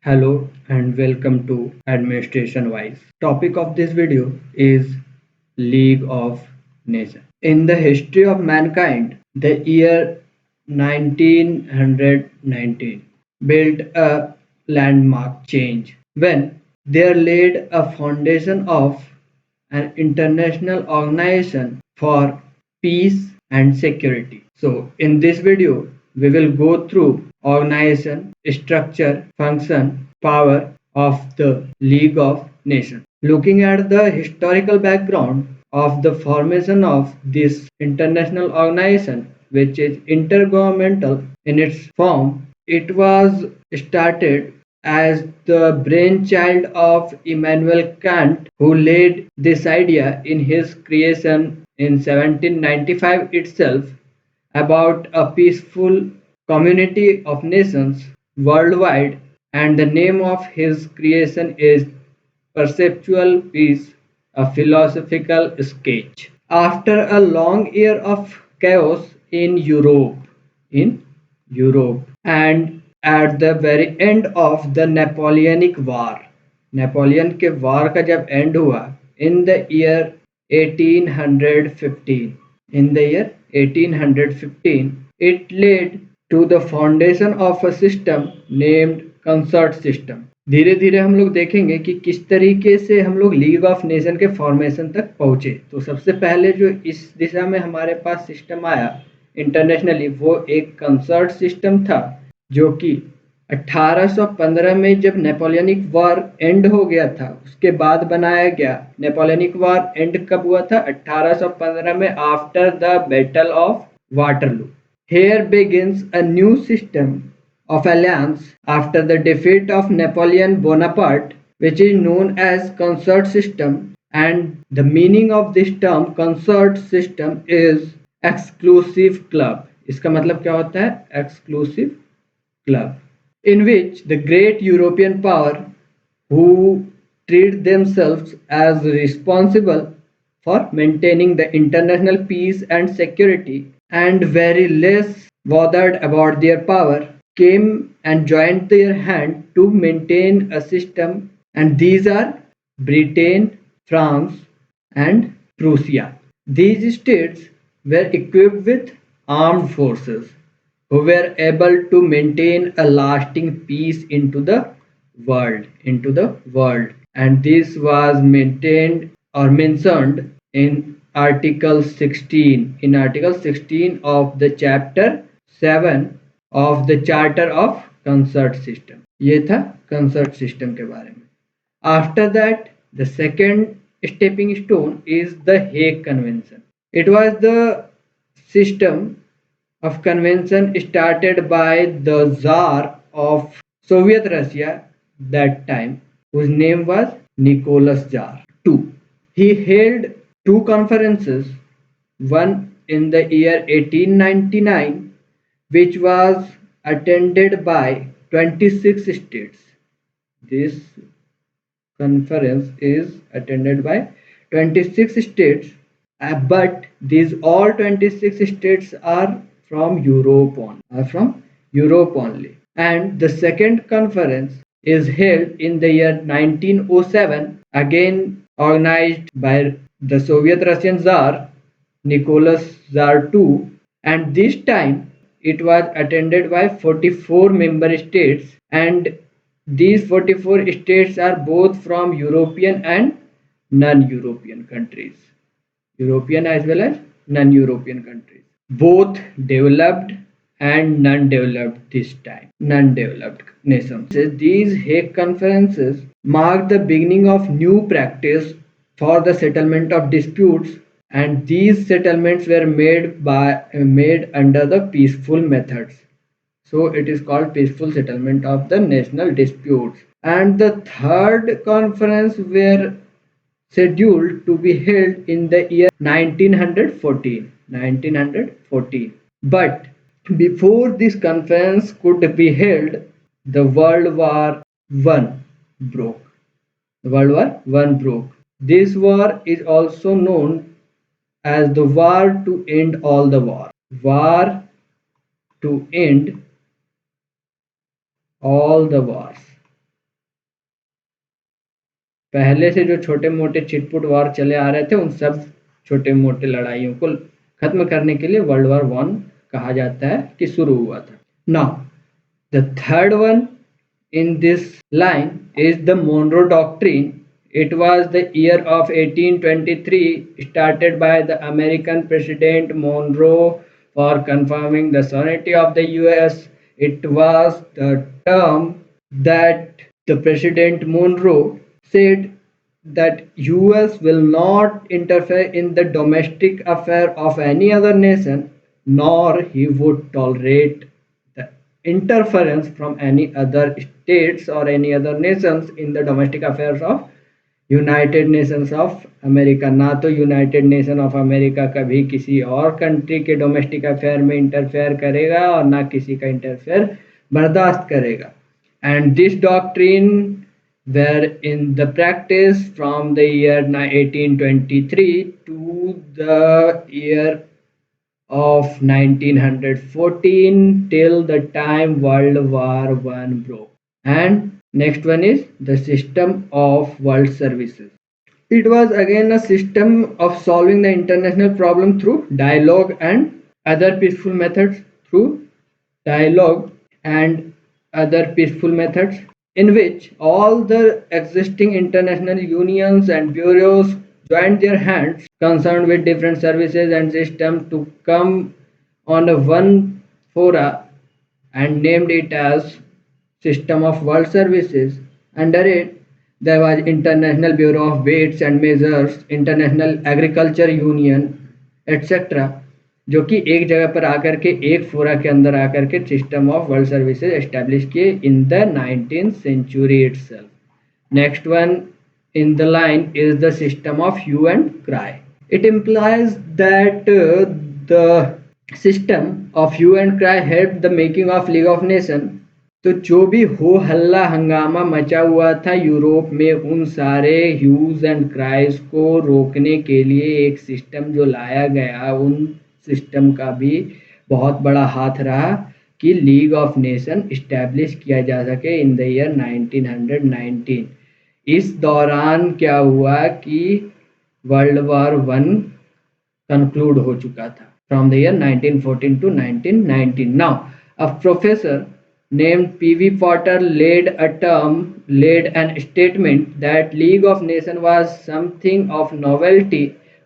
Hello and welcome to Administration Wise. Topic of this video is League of Nations. In the history of mankind, the year 1919 built a landmark change when there laid a foundation of an international organization for peace and security. So in this video, we will go through organization, structure, function, power of the League of Nations. Looking at the historical background of the formation of this international organization, which is intergovernmental in its form, it was started as the brainchild of Immanuel Kant, who laid this idea in his creation in 1795 itself about a peaceful community of nations worldwide, and the name of his creation is Perceptual Peace, a philosophical sketch. After a long year of chaos in Europe, and at the very end of the Napoleonic War, Napoleon के वार का जब and हुआ in the year 1815, in the year 1815, it led to the foundation of a system named consort system. धीरे धीरे हम लोग देखेंगे कि किस तरीके से हम लोग लीग ऑफ नेशन के फॉर्मेशन तक पहुंचे। तो सबसे पहले जो इस दिशा में हमारे पास सिस्टम आया इंटरनेशनली, वो एक कंसर्ट सिस्टम था, जो कि 1815 में जब नेपोलियनिक वॉर एंड हो गया था उसके बाद बनाया गया। नेपोलियनिक वॉर एंड कब हुआ था? 1815 में, after the battle of Waterloo. Here begins a new system of alliance after the defeat of Napoleon Bonaparte, which is known as consort system, and the meaning of this term consort system is exclusive club. इसका मतलब क्या होता है? Exclusive club, in which the great European power who treat themselves as responsible for maintaining the international peace and security and very less bothered about their power came and joined their hand to maintain a system, and these are Britain, France and Prussia. These states were equipped with armed forces who were able to maintain a lasting peace into the world, and this was maintained or mentioned in article 16 of the chapter 7 of the charter of consort system. ये था consort system के बारे में. After that, the second stepping stone is the Hague Convention. It was the system of convention started by the Tsar of Soviet Russia that time, whose name was Nicholas Tsar II. He held two conferences, one in the year 1899, which was attended by 26 states. This conference is attended by 26 states, but these all 26 states are from Europe only. And the second conference is held in the year 1907, again organized by the Soviet Russian Tsar Nicholas Tsar II, and this time it was attended by 44 member states, and these 44 states are both from European and non-European countries. European as well as non-European countries, both developed and non-developed this time, non-developed nations. These Hague conferences mark the beginning of new practice for the settlement of disputes, and these settlements were made under the peaceful methods. So it is called peaceful settlement of the national disputes. And the third conference were scheduled to be held in the year 1914. But before this conference could be held, the World War I broke. The World War I broke. This war is also known as the war to end all the war. War to end all the wars. पहले से जो छोटे मोटे छिटपुट war चले आ रहे थे उन सब छोटे मोटे लड़ाइयों को खत्म करने के लिए वर्ल्ड वॉर वन कहा जाता है कि शुरू हुआ था। Now the third one in this line is the Monroe Doctrine. It was the year of 1823 started by the American President Monroe for confirming the sovereignty of the US. It was the term that the President Monroe said that US will not interfere in the domestic affair of any other nation, nor he would tolerate the interference from any other states or any other nations in the domestic affairs of United Nations of America. ना तो United nation of America कभी किसी और country के domestic affair में interfere करेगा और ना किसी का इंटरफेयर बर्दाश्त करेगा। And this doctrine were in the practice from the year 1823 to the year of 1914 till the time World War One broke. And next one is the system of world services. It was again a system of solving the international problem through dialogue and other peaceful methods through dialogue and other peaceful methods in which all the existing international unions and bureaus joined their hands concerned with different services and systems to come on a one fora and named it as system of world services. Under it there was International Bureau of Weights and Measures, International Agriculture Union, etc. जो कि एक जगह पर आकर के एक फोरा के अंदर आकर के system of world services establish किए in the 19th century itself. Next one in the line is the system of hue and cry. It implies that the system of hue and cry helped the making of League of Nations. तो जो भी हो हल्ला हंगामा मचा हुआ था Europe में उन सारे ह्यूज एंड क्राइज को रोकने के लिए एक सिस्टम जो लाया गया उन सिस्टम का भी बहुत बड़ा हाथ रहा कि लीग ऑफ नेशन इस्टेब्लिश किया जा सके इन द ईयर 1919। इस दौरान क्या हुआ कि वर्ल्ड वॉर वन कंक्लूड हो चुका था from the year 1914 to 1919। Now a professor named P.V. Potter laid an statement that League of Nations was something of novelty,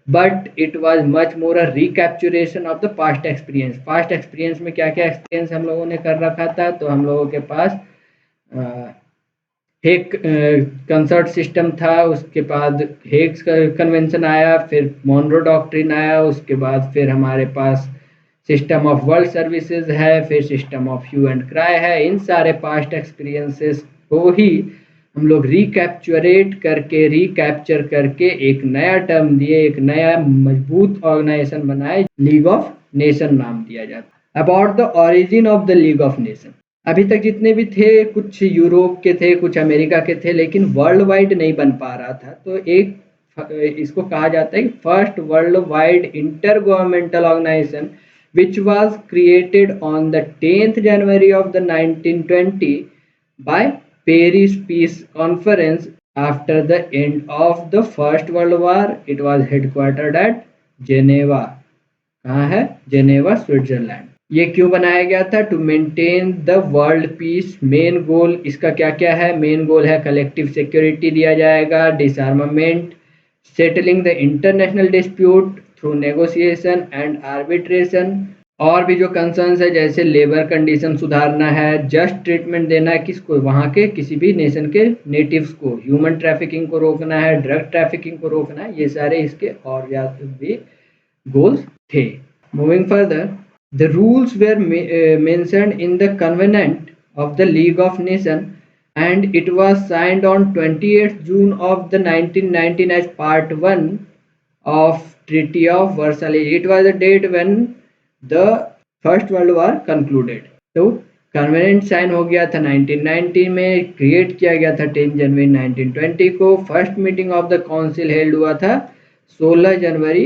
but it was much more a recapturation of the past experience. Past experience में क्या क्या experience हम लोगों ने कर रखा था, तो हम लोगों के पास हेग कंसर्ट सिस्टम था, उसके बाद हेग्स कन्वेंशन आया, फिर मॉनरो डॉक्ट्रिन आया, उसके बाद फिर हमारे पास सिस्टम ऑफ वर्ल्ड सर्विसेज है, फिर system of hue and cry है। इन सारे पास्ट एक्सपीरियंसेस को ही हम लोग रिकैप्चर करके एक नया टर्म दिए, एक नया मजबूत ऑर्गेनाइजेशन बनाए, लीग ऑफ नेशन नाम दिया जाता। About the origin of the League of nation, अभी तक जितने भी थे कुछ यूरोप के थे, कुछ अमेरिका के थे, लेकिन वर्ल्ड वाइड नहीं बन पा रहा था। तो एक इसको कहा जाता है first world wide intergovernmental organisation which was created on the 10th January of the 1920 by Paris Peace Conference after the end of the First World War. It was headquartered at Geneva. कहाँ है? Geneva Switzerland. ये क्यों बनाया गया था? To maintain the world peace. Main goal इसका क्या क्या है? मेन गोल है कलेक्टिव सिक्योरिटी दिया जाएगा, डिसआर्मामेंट, settling the international dispute through negotiation and arbitration, और भी जो कंसर्न्स है जैसे लेबर कंडीशन सुधारना है, जस्ट ट्रीटमेंट देना है किसको? वहाँ के किसी भी नेशन के नेटिव्स को, ह्यूमन ट्रैफिकिंग को रोकना है, ड्रग ट्रैफिकिंग को रोकना है, ये सारे इसके और ज़्यादा भी गोल्स थे। Moving further, the rules were mentioned in the covenant of the League of Nation and it was signed on 28th June of the 1919 as part 1 of Treaty of Versailles. It was the date when the First World War concluded. तो कन्वेनेंट sign हो गया था 1919 में, create किया गया था 10 जनवरी 1920 को। First meeting of the council held हुआ था 16 जनवरी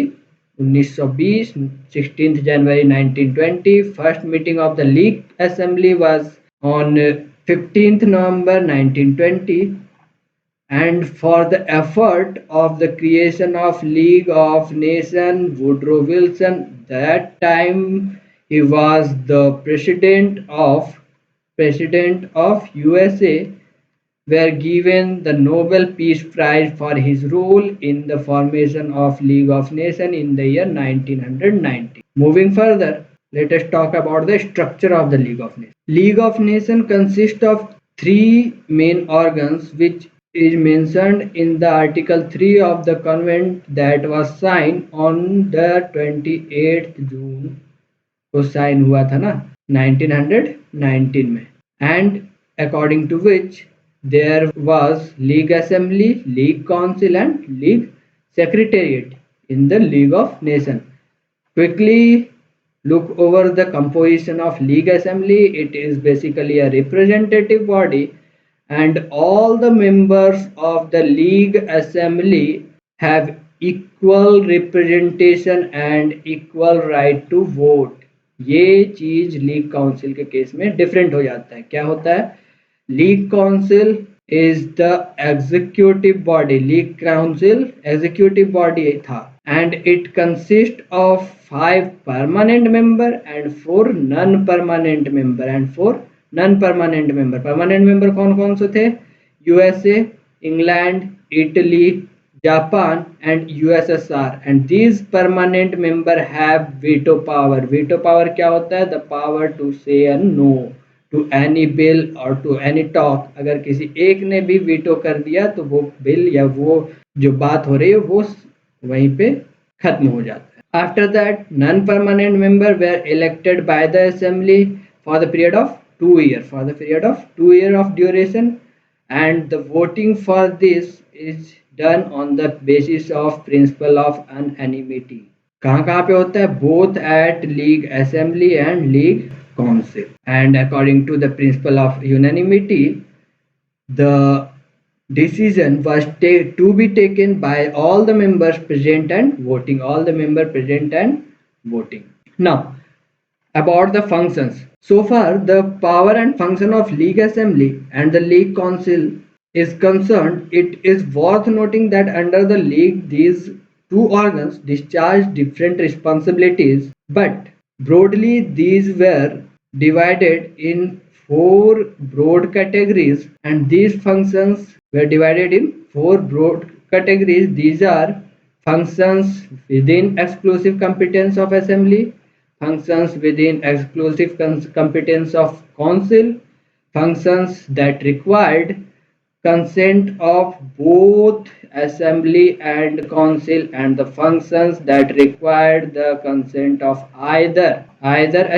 1920, 16 जनवरी 1920। First meeting of the League assembly was on 15th November 1920 and for the effort of the creation of League of Nations, Woodrow Wilson, that time he was the president of USA, were given the Nobel Peace Prize for his role in the formation of League of Nations in the year 1990. Moving further, let us talk about the structure of the League of Nations. League of Nations consists of three main organs which is mentioned in the Article 3 of the Convent that was signed on the 28th June को sign हुआ था ना 1919 में and according to which there was League Assembly, League Council and League Secretariat in the League of Nations. Quickly look over the composition of League Assembly. It is basically a representative body and all the members of the League Assembly have equal representation and equal right to vote. ये चीज league council के case में different हो जाता है. क्या होता है? League council is the executive body. League Council executive body था and it consists of 5 permanent member and 4 non-permanent member and 4 non-permanent member. Permanent member कौन कौन से थे? USA, England, Italy, Japan and USSR, and these permanent member have veto power. Veto power क्या होता है? The power to say a no to any bill और to any talk. अगर किसी एक ने भी वीटो कर दिया तो वो बिल या वो जो बात हो रही है वो वहीं पे खत्म हो जाता है. After that non permanent member were elected by the assembly for the period of 2 year of duration and the voting for this is done on the basis of principle of unanimity. कहाँ पे होता है? Both at league assembly and league council, and according to the principle of unanimity the decision was to be taken by all the members present and voting. Now about the functions. So far the power and function of League Assembly and the League Council is concerned, it is worth noting that under the League these two organs discharge different responsibilities, but broadly these were divided in 4 broad categories, and these functions were divided in 4 broad categories. These are functions within exclusive competence of Assembly, functions within exclusive competence of Council, functions that required consent of both Assembly and Council, and the functions that required the consent of either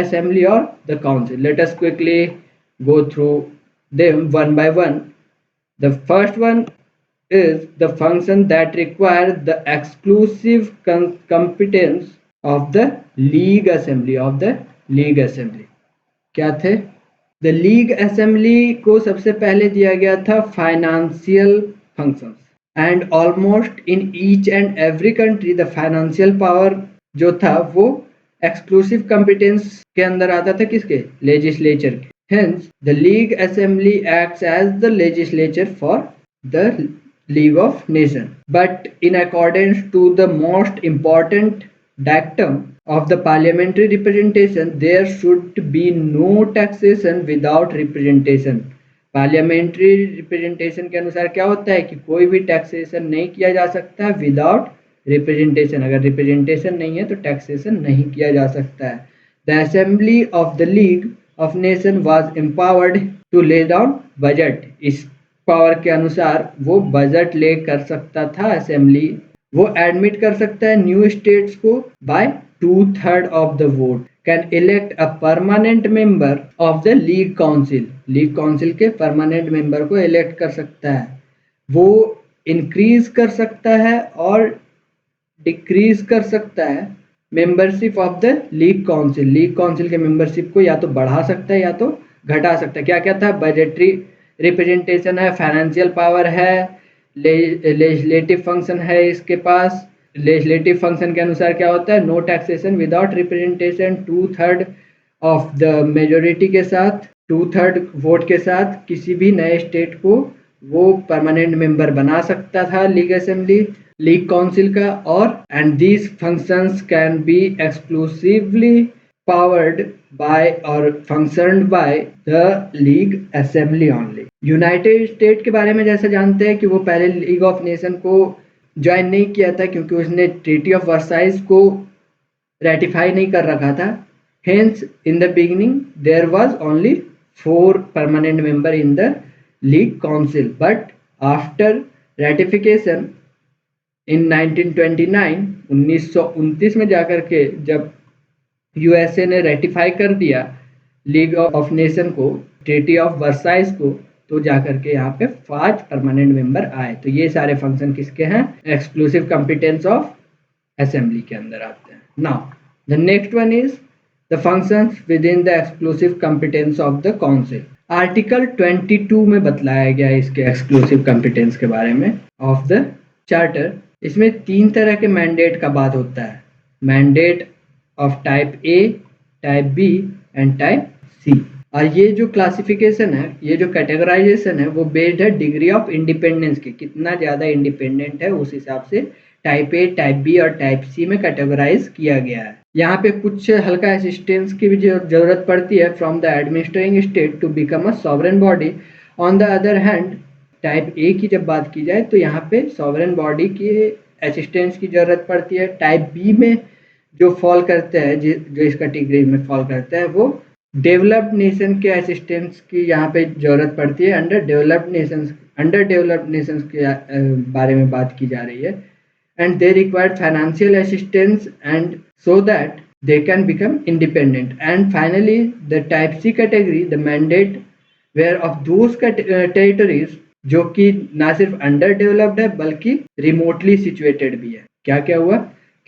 Assembly or the Council. Let us quickly go through them one by one. The first one is the function that require the exclusive competence of the League Assembly. क्या थे? The League assembly को सबसे पहले दिया गया था financial functions, and almost in each and every country the financial power जो था वो एक्सक्लूसिव कॉम्पिटेंस के अंदर आता था. किसके? लेजिस्लेचर के. Hence, the League Assembly acts as the legislature for the League of Nations. But in accordance to the most important dictum of the parliamentary representation, there should be no taxation without representation. Parliamentary representation के अनुसार क्या होता है कि कोई भी taxation नहीं किया जा सकता विदाउट रिप्रेजेंटेशन. अगर रिप्रेजेंटेशन नहीं है तो टैक्सेशन नहीं किया जा सकता है. The assembly of the League of Nation was empowered to lay down budget. इस पावर के अनुसार वो बजट ले कर सकता था असेंबली. वो एडमिट कर सकता है न्यू स्टेट्स को by 2/3 of the vote. Can elect a permanent member of the League council. League council के परमानेंट मेंबर को इलेक्ट कर सकता है. वो इंक्रीज कर सकता है और डिक्रीज कर सकता है membership of the League council. League council के मेंबरशिप को या तो बढ़ा सकता है या तो घटा सकता है. क्या क्या था? बजटरी रिप्रेजेंटेशन है, फाइनेंशियल पावर है, लेजिस्लेटिव फंक्शन है इसके पास. लेजिस्लेटिव फंक्शन के अनुसार क्या होता है? No taxation without representation. 2/3 of the majority के साथ, 2/3 वोट के साथ किसी भी नए स्टेट को वो परमानेंट मेंबर बना सकता था लीग असेंबली, लीग काउंसिल का, और and these functions can be exclusively powered by और functioned by the League assembly only. United State के बारे में जैसे जानते हैं कि वो पहले लीग ऑफ नेशन को ज्वाइन नहीं किया था क्योंकि उसने ट्रीटी ऑफ वर्साइज को ratify नहीं कर रखा था। Hence, in the beginning, there was only 4 permanent member in the League Council. But after ratification in 1929, 1929 में जाकर के जब यूएसए ने रेटिफाई कर दिया लीग ऑफ नेशन को, ट्रीटी ऑफ वर्साइज को, तो जाकर के यहाँ पे 5 परमानेंट मेंबर आए। तो ये सारे फंक्शन किसके हैं? एक्सक्लूसिव कॉम्पिटेंस ऑफ असेंबली के अंदर आते हैं। Now the next one is the functions with in the exclusive competence of the council. Article 22 में बतलाया गया है इसके एक्सक्लूसिव कॉम्पिटेंस के बारे में ऑफ द चार्टर। इसमें 3 तरह के मैंडेट का बात होता है, mandate of type A, type B and type C. और ये जो क्लासिफिकेशन है, ये जो कैटेगराइजेशन है, वो बेस्ड है डिग्री ऑफ इंडिपेंडेंस के, कितना ज़्यादा इंडिपेंडेंट है उस हिसाब से टाइप ए, टाइप बी और टाइप सी में कैटेगराइज किया गया है। यहाँ पे कुछ हल्का असिस्टेंस की भी जरूरत पड़ती है from the administrating state to become a sovereign body. On the other hand type A की जब बात की जाए तो यहाँ पे सॉवरेन बॉडी की असिस्टेंस की जरूरत पड़ती है। टाइप बी में जो फॉल करते हैं, जो इस कैटेगरी में फॉल करते हैं, वो डेवलप्ड नेशन के असिस्टेंस की यहाँ पे जरूरत पड़ती है। अंडर डेवलप्ड नेशंस के बारे में बात की जा रही है। And they required financial assistance and so that they can become independent. And finally, the type C category, the mandate were of those territories जो कि ना सिर्फ अंडर डेवलप्ड है बल्कि रिमोटली सिचुएटेड भी है। क्या क्या हुआ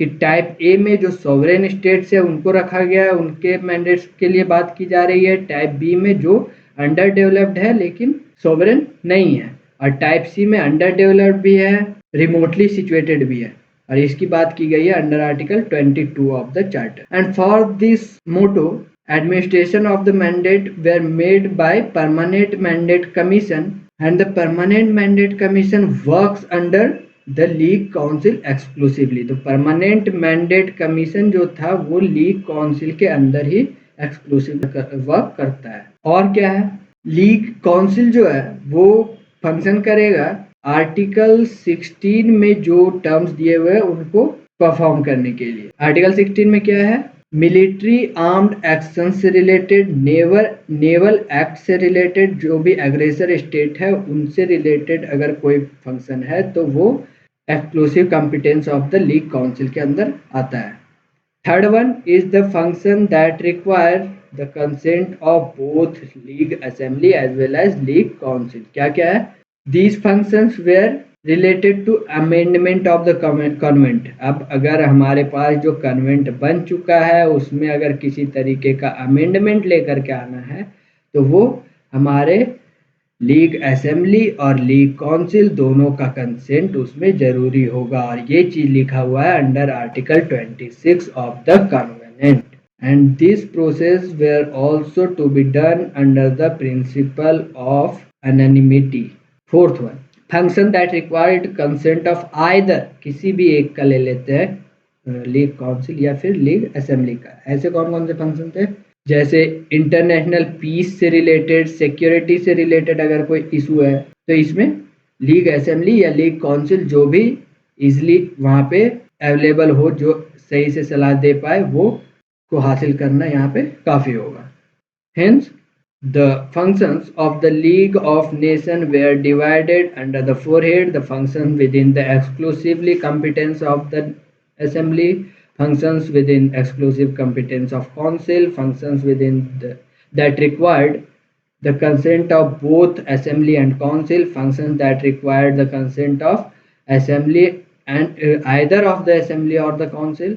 कि टाइप ए में जो सॉवरेन स्टेट्स है उनको रखा गया है, उनके मैंडेट्स के लिए बात की जा रही है। टाइप बी में जो अंडर डेवलप्ड है लेकिन सॉवरेन नहीं है, और टाइप सी में अंडर डेवलप्ड भी है, रिमोटली सिचुएटेड भी है, और इसकी बात की गई है under article 22 of the charter. And for this motto administration of the mandate were made by permanent mandate commission, and the permanent mandate commission works under the league council exclusively। तो permanent mandate commission जो था वो league council के अंदर ही exclusive work करता है। और क्या है, league council जो है वो फंक्शन करेगा आर्टिकल 16 में जो टर्म्स दिए हुए हैं उनको परफॉर्म करने के लिए। आर्टिकल 16 में क्या है, मिलिट्री आर्म्ड एक्शन से रिलेटेड, नेवल एक्ट से रिलेटेड, जो भी एग्रेसर स्टेट है उनसे रिलेटेड अगर कोई फंक्शन है तो वो exclusive competence of the League council के अंदर आता है। Third one is the function that require the consent of both League assembly as well as League council. क्या क्या है, these functions were related to amendment of the convent. अब अगर हमारे पास जो कन्वेंट बन चुका है उसमें अगर किसी तरीके का अमेंडमेंट लेकर के आना है तो वो हमारे लीग असेंबली और लीग काउंसिल दोनों का कंसेंट उसमें जरूरी होगा, और ये चीज लिखा हुआ है under article 26 of the covenant. And this process were also to be done under the principle of anonymity. Fourth one, function that required consent of either, किसी भी एक का ले लेते हैं, लीग काउंसिल या फिर लीग असेंबली का। ऐसे कौन कौन से फंक्शन थे, जैसे इंटरनेशनल पीस से रिलेटेड, सिक्योरिटी से रिलेटेड अगर कोई इशू है तो इसमें लीग असेंबली या लीग काउंसिल जो भी इजिली वहाँ पे अवेलेबल हो, जो सही से सलाह दे पाए, वो को हासिल करना यहाँ पे काफ़ी होगा। Hence the functions of the League of Nations were divided under the forehead: the functions within the exclusively competence of the Assembly, functions within exclusive competence of Council, functions within that required the consent of both Assembly and Council, functions that required the consent of Assembly and either of the Assembly or the Council।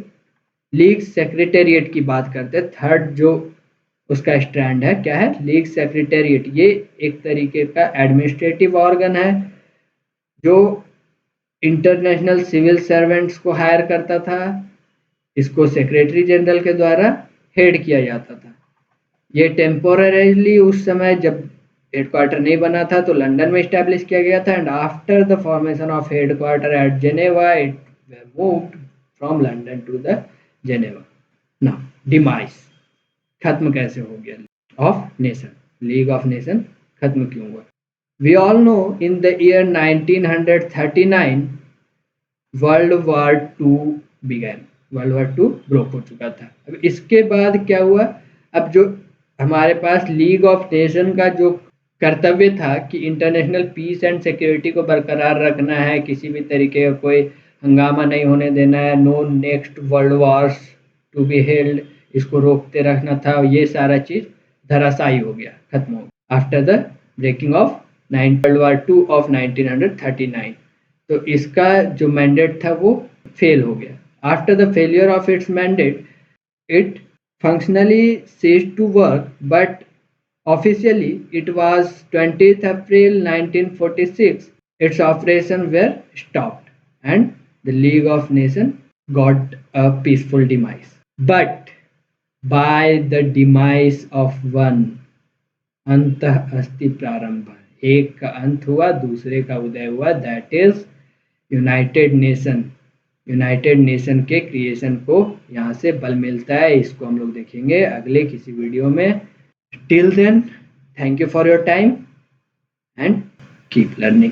League secretariat की बात करते हैं, third जो उसका stand है, क्या है, league secretariat. ये एक तरीके का एडमिनिस्ट्रेटिव ऑर्गन है जो इंटरनेशनल सिविल सर्वेंट्स को हायर करता था। इसको सेक्रेटरी जनरल के द्वारा हेड किया जाता था। ये टेम्पोररीली उस समय जब हेडक्वार्टर नहीं बना था तो लंदन में इस्टेब्लिश किया गया था, and after the formation of headquarter at Geneva it moved from London to the Geneva. ना डिमाइस, खत्म कैसे हो गया of nation, League of Nation खत्म क्यों हुआ? We all know in the year 1939 world war two began, world war two broke हो चुका था। अब इसके बाद क्या हुआ? अब जो हमारे पास लीग ऑफ नेशन का जो कर्तव्य था कि इंटरनेशनल पीस एंड सिक्योरिटी को बरकरार रखना है, किसी भी तरीके का कोई हंगामा नहीं होने देना है, no next world wars to be held, इसको रोकते रखना था, ये सारा चीज धराशायी हो गया, खत्म हो गया after the breaking of world war two of 1939। तो इसका जो मैंडेट था वो फेल हो गया। After the failure of its mandate it functionally ceased to work, but officially it was 20th April 1946 its operations were stopped and the League of Nations got a peaceful demise. But by the demise of one, अंतः अस्ति प्रारंभ, एक का अंत हुआ दूसरे का उदय हुआ, that is United nation. United nation के क्रिएशन को यहाँ से बल मिलता है, इसको हम लोग देखेंगे अगले किसी वीडियो में। Till then, thank you for your time and keep learning.